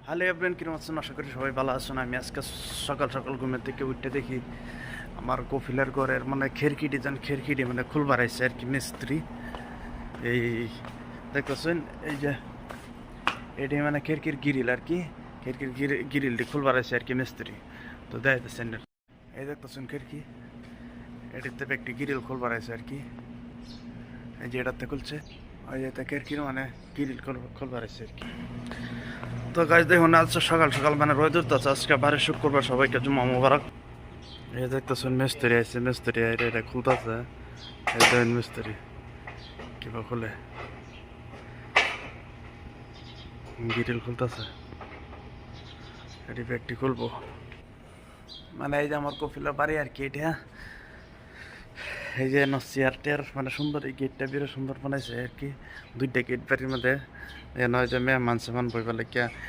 Hello everyone, কিরকম আছেন? আশা করি সবাই ভালো আছেন। আমি আজকে সকাল সকাল ঘুমের থেকে উঠতে দেখি আমার কফিলের ঘরের মানে খেরকিটি মানে খুল বাড়াইছে আর কি মিস্ত্রি। এই দেখতেছেন, এই যে এটি মানে খেরকির গিরিল আর কি, খেরকির গিরিলটি খুল বাড়াইছে আর কি মিস্ত্রি। তো দেখতেছেন, এই দেখতেছেন খেরকি, এটিতে একটি গিরিল খুল বাড়াইছে আর কি। এই যে এটাতে খুলছে, ওই যে খেরকির মানে গিরিল খুল বাড়াইছে আর কি। তো গাছ দেখুন, আজ সকাল সকাল মানে রোদ উঠতেছে, আজকে বারে শুক্রবার, সবাইকে জুম্মা মুবারক। এই দেখতেছেন মিস্ত্রি আছে, মিস্ত্রি এটা খুলতেছে। এই দেখেন মিস্ত্রি কিবা খুলে, গিরিল খুলতেছে, এটি ব্যাগটি খুলবো। মানে এই যে আমার কফিলা বাড়ি আর কি এটা। এই যে চেয়ার টেয়ার মানে সুন্দর, এই গেটটা বেরো সুন্দর বানাইছে আর কি। দুইটা গেট বাড়ির মধ্যে নয় যে মেহমান সেমান বইবার লাগিয়া